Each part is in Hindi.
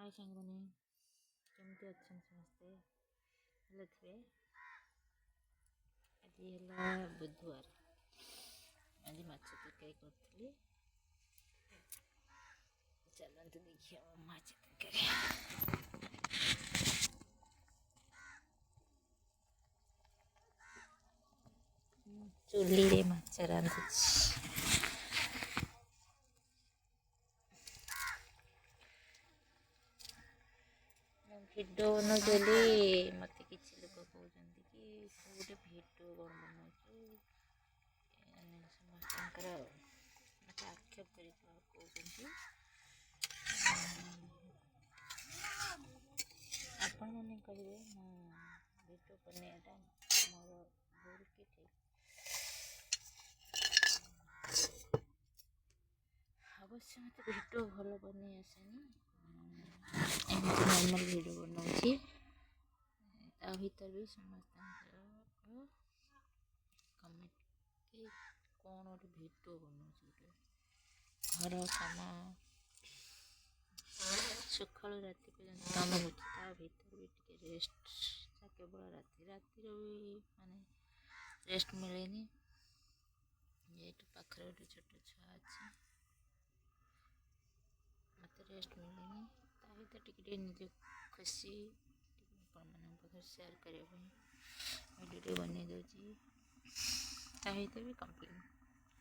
हाय सांगने केमती अच्छा समस्ते भल थे। आज है बुधवार। आज माछ तरकारी करी। चलते देखिए माछ तरकारी चूल्ही रे माछ रांधुची। भिडियो बनौली मत किसी लोग कहते कि गोटे भिडियो कौन बनाऊ समस्त आक्षेप कर आपण मैंने कहे भिडियो बनवाटा मोर भूल कि ठीक अवश्य मत भिडियो भल बन आसेनी नॉर्मल भिडियो बनाऊँगी ता भीतर भी समस्त कमेंट कि कौन गोटे भिडियो बनाऊँ घर कम सका राति पर्यंत कम हो भीतर भी टे रेस्ट केवल राति रातिर भी माने रेस्ट मिले ये पाखर गोटे छोट छुआ अच्छे मत रेस्ट मिले तो टे निज खुशी पाखे सेयार करने भिडियो बन दूसरी ताहित भी कंप्लेन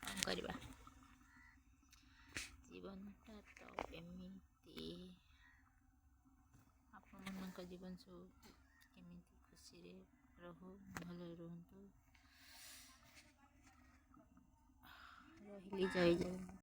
कौन करवा जीवनटा तो एमती आप जीवन सब केमी खुशी रहू भल रुहतु रही जय जगन्नाथ।